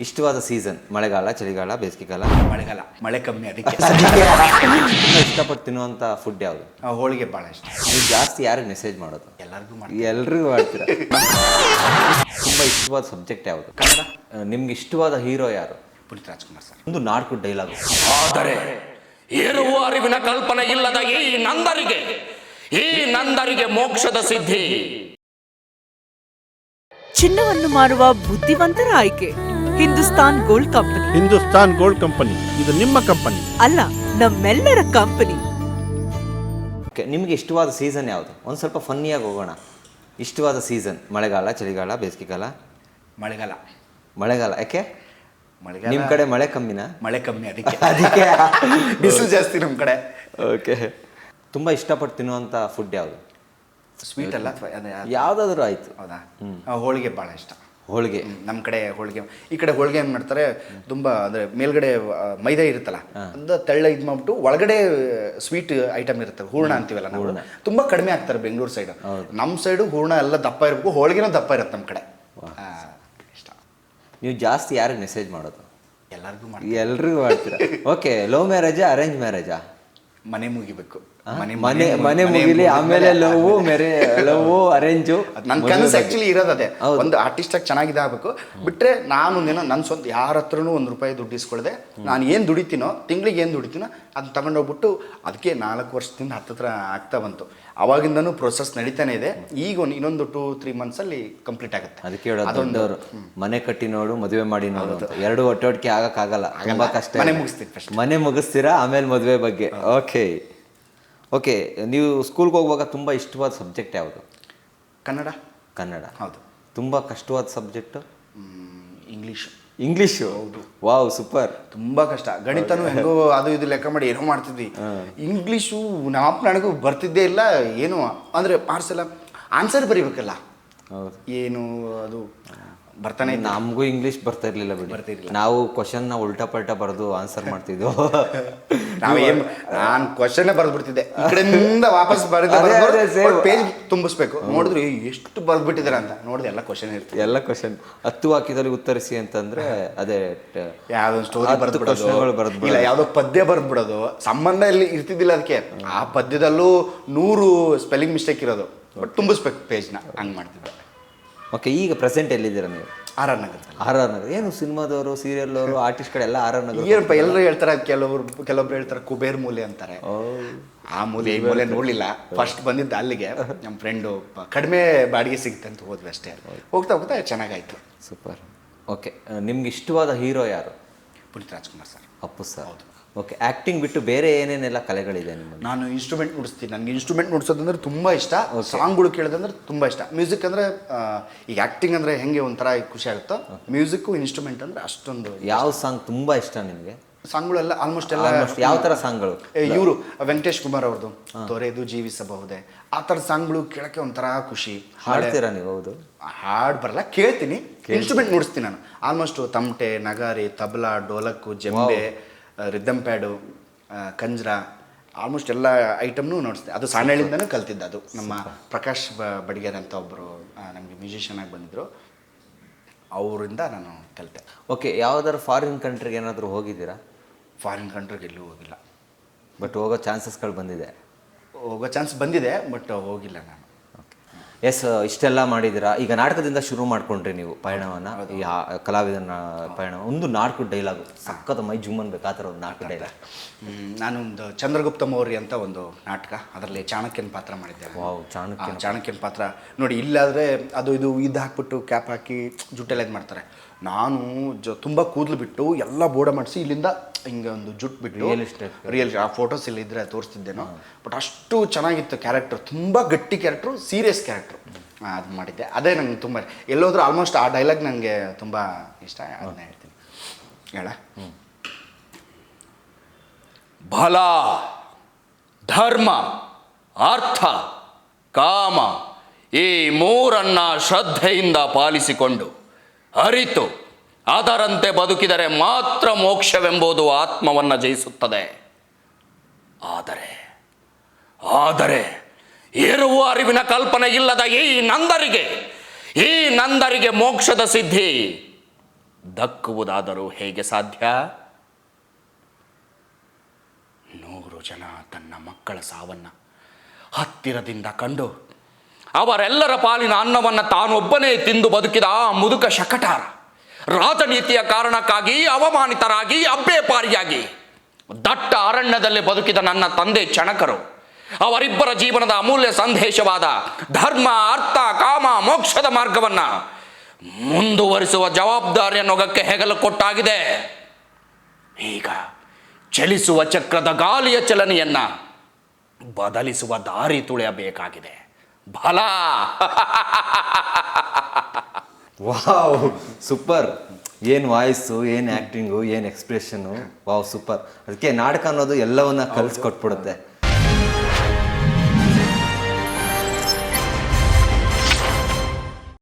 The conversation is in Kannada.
ಇಷ್ಟವಾದ ಸೀಸನ್ ಮಳೆಗಾಲ, ಚಳಿಗಾಲ, ಬೇಸಿಗೆಗಾಲ? ಮಳೆಗಾಲ, ಮಳೆ ಕಮ್ಮಿ ಅದಕ್ಕೆ. ತುಂಬ ಇಷ್ಟಪಟ್ಟು ತಿನ್ನುವಂಥ ಫುಡ್ ಯಾವುದು? ಹೋಳಿಗೆ ಭಾಳ ಇಷ್ಟ. ನೀವು ಜಾಸ್ತಿ ಯಾರಿಗೆ ಮೆಸೇಜ್ ಮಾಡೋದು? ಎಲ್ಲರಿಗೂ ಎಲ್ರಿಗೂ ಮಾಡ್ತೀರಾ? ತುಂಬ ಇಷ್ಟವಾದ ಸಬ್ಜೆಕ್ಟ್ ಯಾವುದು? ಕನ್ನಡ. ನಿಮ್ಗೆ ಇಷ್ಟವಾದ ಹೀರೋ ಯಾರು? ಪುನೀತ್ ರಾಜ್ಕುಮಾರ್ ಸರ್. ಒಂದು ನಾಲ್ಕು ಡೈಲಾಗ್. ಆದರೆ ಏರುವ ಅರಿವಿನ ಕಲ್ಪನೆ ಇಲ್ಲದ ಈ ನಂದರಿಗೆ ಮೋಕ್ಷದ ಸಿದ್ಧಿ. ಚಿನ್ನವನ್ನು ಮಾರುವ ಬುದ್ಧಿವಂತರ ಆಯ್ಕೆ Hindustan gold company. Hindustan gold company, ಇದು ನಿಮ್ಮ ಕಂಪನಿ ಅಲ್ಲ, ನಮ್ಮೆಲ್ಲರ ಕಂಪನಿ. ನಿಮಗೆ ಇಷ್ಟವಾದ ಸೀಸನ್ ಯಾವುದು? ಒಂದು ಸ್ವಲ್ಪ ಫನ್ನಿಯಾಗಿ ಹೋಗೋಣ. ಇಷ್ಟವಾದ ಸೀಸನ್ ಮಳೆಗಾಲ, ಚಳಿಗಾಲ, ಬೇಸಿಗೆಗಾಲ? ಮಳೆಗಾಲ. ಮಳೆಗಾಲ ಯಾಕೆ? ಮಳೆಗಾಲ. ನಿಮ್ಮ ಕಡೆ ಮಳೆ ಕಮ್ಮಿನಾ? ಮಳೆ ಕಮ್ಮಿ ಅದಕ್ಕೆ. ಅದಕ್ಕೆ ಬಿಸಿಲು ಜಾಸ್ತಿ ನಮ್ಮ ಕಡೆ. ಓಕೆ. ತುಂಬ ಇಷ್ಟಪಟ್ಟು ತಿನ್ನುವಂಥ ಫುಡ್ ಯಾವುದು? ಸ್ವೀಟ್ ಅಲ್ಲ, ಯಾವುದಾದ್ರೂ ಆಯಿತು. ಹೌದಾ? ಹೋಳಿಗೆ ಭಾಳ ಇಷ್ಟ. ಹೋಳಿಗೆ. ನಮ್ಮ ಕಡೆ ಹೋಳಿಗೆ, ಈ ಕಡೆ ಹೋಳಿಗೆ ಏನು ಮಾಡ್ತಾರೆ, ತುಂಬ ಅಂದರೆ ಮೇಲ್ಗಡೆ ಮೈದಾ ಇರುತ್ತಲ್ಲ, ಅದು ತೆಳ್ಳ ಇದು ಮಾಡ್ಬಿಟ್ಟು ಒಳಗಡೆ ಸ್ವೀಟ್ ಐಟಮ್ ಇರುತ್ತೆ, ಹೂರ್ಣ ಅಂತೀವಲ್ಲ ನಾವು, ತುಂಬ ಕಡಿಮೆ ಹಾಕ್ತಾರೆ ಬೆಂಗಳೂರು ಸೈಡು. ನಮ್ಮ ಸೈಡು ಹೂರ್ಣ ಎಲ್ಲ ದಪ್ಪ ಇರಬೇಕು, ಹೋಳಿಗೆನೂ ದಪ್ಪ ಇರುತ್ತೆ ನಮ್ಮ ಕಡೆ. ಇಷ್ಟ. ನೀವು ಜಾಸ್ತಿ ಯಾರಿಗೆ ಮೆಸೇಜ್ ಮಾಡೋದು? ಎಲ್ರಿಗೂ ಮಾಡ್ತೀರಾ? ಓಕೆ. ಲವ್ ಮ್ಯಾರೇಜಾ, ಅರೇಂಜ್ ಮ್ಯಾರೇಜಾ? ಮನೆ ಮುಗಿಬೇಕು. ಮನೆ ಮುಗಿಲಿ, ಆಮೇಲೆ ಲವ್ ಅರೇಂಜು. ನನ್ನ ಕನಸು ಆಕ್ಚುಲಿ ಇರೋದು ಅದೇ, ಒಂದು ಆರ್ಟಿಸ್ಟ್ ಆಗಿ ಚೆನ್ನಾಗಿದೆ ಆಗ್ಬೇಕು. ಬಿಟ್ರೆ ನಾನು ನನ್ನ ಸ್ವಂತ ಯಾರ ಹತ್ರನೂ ₹1 ದುಡ್ಡು ಇಸ್ಕೊಳ್ದೆ, ನಾನು ಏನು ದುಡಿತೀನೋ, ತಿಂಗಳಿಗೆ ಏನು ದುಡಿತೀನೋ ಅದನ್ನ ತಗೊಂಡೋಗ್ಬಿಟ್ಟು, ಅದಕ್ಕೆ 4 ವರ್ಷದಿಂದ ಹತ್ತಿರ ಆಗ್ತಾ ಬಂತು. ಅವಾಗಿಂದನೂ ಪ್ರೊಸೆಸ್ ನಡೀತಾನೆ ಇದೆ. ಈಗ ಇನ್ನೊಂದು 2-3 ಮಂತ್ಸಲ್ಲಿ ಕಂಪ್ಲೀಟ್ ಆಗುತ್ತೆ. ಅದಕ್ಕೆ ಹೇಳೋದು, ಮನೆ ಕಟ್ಟಿ ನೋಡು, ಮದುವೆ ಮಾಡಿ ನೋಡು. ಎರಡು ಒಟ್ಟೊಟ್ಟಿಗೆ ಆಗಕ್ಕಾಗಲ್ಲ, ತುಂಬಾ ಕಷ್ಟ. ಮನೆ ಮುಗಿಸ್ತೀನಿ ಫಸ್ಟ್. ಮನೆ ಮುಗಿಸ್ತೀರಾ, ಆಮೇಲೆ ಮದುವೆ ಬಗ್ಗೆ. ಓಕೆ. ನೀವು ಸ್ಕೂಲ್ಗೆ ಹೋಗುವಾಗ ತುಂಬ ಇಷ್ಟವಾದ ಸಬ್ಜೆಕ್ಟ್ ಯಾವುದು? ಕನ್ನಡ. ಹೌದು. ತುಂಬ ಕಷ್ಟವಾದ ಸಬ್ಜೆಕ್ಟು? ಇಂಗ್ಲೀಷು. ಹೌದು. Wow, super. ತುಂಬ ಕಷ್ಟ. ಗಣಿತನೂ ಹೆಂಗೋ ಅದು ಇದು ಲೆಕ್ಕ ಮಾಡಿ ಏನೋ ಮಾಡ್ತಿದ್ವಿ. ಇಂಗ್ಲೀಷು ನನಗೂ ಬರ್ತಿದ್ದೇ ಇಲ್ಲ. ಏನು ಅಂದರೆ ಮಾರ್ಕ್ಸ್ ಎಲ್ಲ ಆನ್ಸರ್ ಬರೀಬೇಕಲ್ಲ, ಏನು ಅದು ಬರ್ತಾನೆ. ನಮಗೂ ಇಂಗ್ಲೀಷ್ ಬರ್ತಾ ಇರ್ಲಿಲ್ಲ ಬಿಡಿ. ನಾವು ಕ್ವಶನ್ನ ಉಲ್ಟಾ ಪಲ್ಟಾ ಬರೆದು ಆನ್ಸರ್ ಮಾಡ್ತಿದ್ವು. ನಾನು ಕ್ವಶನ್ನೇ ಬರೆದು ಬಿಡ್ತಿದ್ದೆ, ಈ ಕಡೆಯಿಂದ ವಾಪಸ್ ಪೇಜ್ ತುಂಬಿಸ್ಬೇಕು. ನೋಡಿದ್ರೆ ಎಷ್ಟು ಬರೆದ್ಬಿಟ್ಟಿದ್ದಾರೆ ಅಂತ ನೋಡಿದ್ರೆ ಎಲ್ಲ ಕ್ವಶನ್ ಇರ್ತದೆ. ಎಲ್ಲ ಕ್ವಶನ್ 10 ವಾಕ್ಯದಲ್ಲಿ ಉತ್ತರಿಸಿ ಅಂತಂದ್ರೆ ಅದೇ ಯಾವ್ದೊಂದು ಸ್ಟೋರಿ ಬರೆದ್ಬಿಡೋದು, ಇಲ್ಲ ಯಾವುದೋ ಪದ್ಯ ಬರೆದ್ಬಿಡೋದು, ಸಂಬಂಧ ಇಲ್ಲಿ ಇರ್ತಿದ್ದಿಲ್ಲ ಅದಕ್ಕೆ. ಆ ಪದ್ಯದಲ್ಲೂ 100 ಸ್ಪೆಲ್ಲಿಂಗ್ ಮಿಸ್ಟೇಕ್ ಇರೋದು, ಬಟ್ ತುಂಬಿಸ್ಬೇಕು ಪೇಜ್ನ, ಹಂಗೆ ಮಾಡ್ತಿದ್ದೆ. ಓಕೆ. ಈಗ ಪ್ರೆಸೆಂಟ್ ಎಲ್ಲಿದ್ದೀರಾ ನೀವು? ಆರ್ ಆರ್ ನಗರ. ಏನು ಸಿನಿಮಾದವರು, ಸೀರಿಯಲ್ ಅವರು, ಆರ್ಟಿಸ್ಟ್ ಕಡೆ ಎಲ್ಲ RR ನಗರ. ಏನಪ್ಪ ಎಲ್ಲರೂ ಹೇಳ್ತಾರೆ, ಕೆಲವೊಬ್ರು ಹೇಳ್ತಾರೆ ಕುಬೇರ್ ಮೂಲೆ ಅಂತಾರೆ. ಆ ಮೂಲೆ ಈ ಮೂಲೆ ನೋಡ್ಲಿಲ್ಲ. ಫಸ್ಟ್ ಬಂದಿದ್ದು ಅಲ್ಲಿಗೆ, ನಮ್ಮ ಫ್ರೆಂಡು ಕಡಿಮೆ ಬಾಡಿಗೆ ಸಿಗುತ್ತೆ ಅಂತ ಹೋದ್ವಿ ಅಷ್ಟೇ. ಹೋಗ್ತಾ ಚೆನ್ನಾಗಾಯ್ತು. ಸೂಪರ್. ಓಕೆ. ನಿಮ್ಗೆ ಇಷ್ಟವಾದ ಹೀರೋ ಯಾರು? ಪುನೀತ್ ರಾಜ್ಕುಮಾರ್ ಸರ್. ಅಪ್ಪು ಸರ್. ಹೌದು. ಓಕೆ. ಆ್ಯಕ್ಟಿಂಗ್ ಬಿಟ್ಟು ಬೇರೆ ಏನೇನೆಲ್ಲ ಕಲೆಗಳಿದೆ ನಿಮ್ಮಲ್ಲಿ? ನಾನು ಇನ್ಸ್ಟ್ರೂಮೆಂಟ್ ನುಡಿಸ್ತೀನಿ. ನನಗೆ ಇನ್ಸ್ಟ್ರೂಮೆಂಟ್ ನುಡಿಸೋದಂದ್ರೆ ತುಂಬ ಇಷ್ಟ. ಸಾಂಗ್ಗಳು ಕೇಳೋದಂದ್ರೆ ತುಂಬ ಇಷ್ಟ. ಮ್ಯೂಸಿಕ್ ಅಂದರೆ ಈಗ ಆ್ಯಕ್ಟಿಂಗ್ ಅಂದರೆ ಹೆಂಗೆ ಒಂಥರ ಖುಷಿ ಆಗುತ್ತೋ, ಮ್ಯೂಸಿಕ್ಕು ಇನ್ಸ್ಟ್ರೂಮೆಂಟ್ ಅಂದರೆ ಅಷ್ಟೊಂದು. ಯಾವ ಸಾಂಗ್ ತುಂಬ ಇಷ್ಟ ನಿಮಗೆ? ಸಾಂಗ್ಗಳೆಲ್ಲ ಆಲ್ಮೋಸ್ಟ್ ಎಲ್ಲ. ಯಾವ ಥರ ಸಾಂಗ್ಗಳು? ಇವರು ವೆಂಕಟೇಶ್ ಕುಮಾರ್ ಅವ್ರದ್ದು ತೊರೆದು ಜೀವಿಸಬಹುದೇ, ಆ ಥರದ ಸಾಂಗ್ಗಳು ಕೇಳೋಕ್ಕೆ ಒಂಥರ ಖುಷಿ. ಹಾಡ್ತೀರಾ ನೀವು? ಹೌದು. ಹಾಡು ಬರಲ್ಲ, ಕೇಳ್ತೀನಿ. ಇನ್ಸ್ಟ್ರೂಮೆಂಟ್ ನುಡಿಸ್ತೀನಿ ನಾನು ಆಲ್ಮೋಸ್ಟು. ತಮಟೆ, ನಗಾರಿ, ತಬಲಾ, ಡೋಲಕ್ಕು, ಜಂಬೆ, ರಿದಮ್ ಪ್ಯಾಡು, ಕಂಜ್ರ, ಆಲ್ಮೋಸ್ಟ್ ಎಲ್ಲ ಐಟಮ್ನು ನೋಡಿಸ್ತೀನಿ. ಅದು ಸಾಣೆಳಿಂದನೂ ಕಲ್ತಿದ್ದೆ. ಅದು ನಮ್ಮ ಪ್ರಕಾಶ್ ಬಡಿಗೇರ್ ಅಂತ ಒಬ್ಬರು ನಮಗೆ ಮ್ಯೂಸಿಷಿಯನ್ ಆಗಿ ಬಂದಿದ್ದರು, ಅವರಿಂದ ನಾನು ಕಲಿತೆ. ಓಕೆ. ಯಾವುದಾದ್ರು ಫಾರಿನ್ ಕಂಟ್ರಿಗೆ ಏನಾದರೂ ಹೋಗಿದ್ದೀರಾ? ಫಾರಿನ್ ಕಂಟ್ರಿಗೆ ಎಲ್ಲೂ ಹೋಗಿಲ್ಲ, ಬಟ್ ಹೋಗೋ ಚಾನ್ಸಸ್ಗಳು ಬಂದಿದೆ? ಹೋಗೋ ಚಾನ್ಸ್ ಬಂದಿದೆ, ಬಟ್ ಹೋಗಿಲ್ಲ ನಾನು. ಎಸ್. ಇಷ್ಟೆಲ್ಲ ಮಾಡಿದ್ದೀರಾ. ಈಗ ನಾಟಕದಿಂದ ಶುರು ಮಾಡ್ಕೊಂಡ್ರಿ ನೀವು ಪಯಣವನ್ನು, ಈ ಕಲಾವಿದನ ಪಯಣ. ಒಂದು ನಾಲ್ಕು ಡೈಲಾಗು ಸಕ್ಕತ್ತ ಮೈ ಜುಮ್ ಅನ್ಬೇಕು, ಆ ಥರ ಒಂದು 4 ಡೈಲಾಗ್. ನಾನೊಂದು ಚಂದ್ರಗುಪ್ತ ಮೌರ್ಯ ಅಂತ ಒಂದು ನಾಟಕ, ಅದರಲ್ಲಿ ಚಾಣಕ್ಯನ ಪಾತ್ರ ಮಾಡಿದ್ದೆ. ವಾವ್. ಚಾಣಕ್ಯನ ಪಾತ್ರ ನೋಡಿ. ಇಲ್ಲಾದರೆ ಅದು ಇದು ಹಾಕ್ಬಿಟ್ಟು ಕ್ಯಾಪ್ ಹಾಕಿ ಜುಟ್ಟೆಲ್ಲ ಇದು ಮಾಡ್ತಾರೆ. ನಾನು ತುಂಬ ಕೂದಲು ಬಿಟ್ಟು ಎಲ್ಲ ಬೋಡ ಮಾಡಿಸಿ ಇಲ್ಲಿಂದ ಹಿಂಗೆ ಒಂದು ಜುಟ್ಟು ಬಿಟ್ಟು ರಿಯಲ್ ಆ ಫೋಟೋಸ್ ಇಲ್ಲಿ ಇದ್ರೆ ತೋರಿಸ್ತಿದ್ದೇನೋ. ಬಟ್ ಅಷ್ಟು ಚೆನ್ನಾಗಿತ್ತು ಕ್ಯಾರೆಕ್ಟರ್, ತುಂಬ ಗಟ್ಟಿ ಕ್ಯಾರೆಕ್ಟ್ರು, ಸೀರಿಯಸ್ ಕ್ಯಾರೆಕ್ಟ್ರು. ಅದು ಮಾಡಿದ್ದೆ. ಅದೇ ನಂಗೆ ತುಂಬ ಎಲ್ಲೋದ್ರೂ ಆಲ್ಮೋಸ್ಟ್ ಆ ಡೈಲಾಗ್ ನನಗೆ ತುಂಬ ಇಷ್ಟ. ಅದನ್ನ ಹೇಳ್ತೀನಿ. ಹೇಳ. ಬಲ, ಧರ್ಮ, ಅರ್ಥ, ಕಾಮ ಈ 3 ಶ್ರದ್ಧೆಯಿಂದ ಪಾಲಿಸಿಕೊಂಡು ಅರಿತು ಅದರಂತೆ ಬದುಕಿದರೆ ಮಾತ್ರ ಮೋಕ್ಷವೆಂಬುದು ಆತ್ಮವನ್ನು ಜಯಿಸುತ್ತದೆ. ಆದರೆ ಏರುವ ಅರಿವಿನ ಕಲ್ಪನೆ ಇಲ್ಲದ ಈ ನಂದರಿಗೆ ಮೋಕ್ಷದ ಸಿದ್ಧಿ. ದಕ್ಕುವುದಾದರೂ ಹೇಗೆ ಸಾಧ್ಯ? 100 ಜನ ತನ್ನ ಮಕ್ಕಳ ಸಾವನ್ನು ಹತ್ತಿರದಿಂದ ಕಂಡು ಅವರೆಲ್ಲರ ಪಾಲಿನ ಅನ್ನವನ್ನು ತಾನೊಬ್ಬನೇ ತಿಂದು ಬದುಕಿದ ಆ ಮುದುಕ ಶಕಟಾರ ರಾಜನೀತಿಯ ಕಾರಣಕ್ಕಾಗಿ ಅವಮಾನಿತರಾಗಿ ಅಬ್ಬೆಪಾರಿಯಾಗಿ ದಟ್ಟ ಅರಣ್ಯದಲ್ಲಿ ಬದುಕಿದ ನನ್ನ ತಂದೆ ಚಣಕರು ಅವರಿಬ್ಬರ ಜೀವನದ ಅಮೂಲ್ಯ ಸಂದೇಶವಾದ ಧರ್ಮ, ಅರ್ಥ, ಕಾಮ, ಮೋಕ್ಷದ ಮಾರ್ಗವನ್ನು ಮುಂದುವರಿಸುವ ಜವಾಬ್ದಾರಿಯನ್ನೊಗಕ್ಕೆ ಹೆಗಲು ಕೊಟ್ಟಾಗಿದೆ. ಈಗ ಚಲಿಸುವ ಚಕ್ರದ ಗಾಲಿಯ ಚಲನೆಯನ್ನ ಬದಲಿಸುವ ದಾರಿ ತುಳಿಯಬೇಕಾಗಿದೆ. ಬಲ. Wow, super. ಏನು ವಾಯ್ಸು, ಏನು ಆ್ಯಕ್ಟಿಂಗು, ಏನು ಎಕ್ಸ್ಪ್ರೆಷನ್ನು, ವಾವ್ ಸೂಪರ್. ಅದಕ್ಕೆ ನಾಟಕ ಅನ್ನೋದು ಎಲ್ಲವನ್ನ ಕಲಿಸ್ಕೊಟ್ಬಿಡುತ್ತೆ.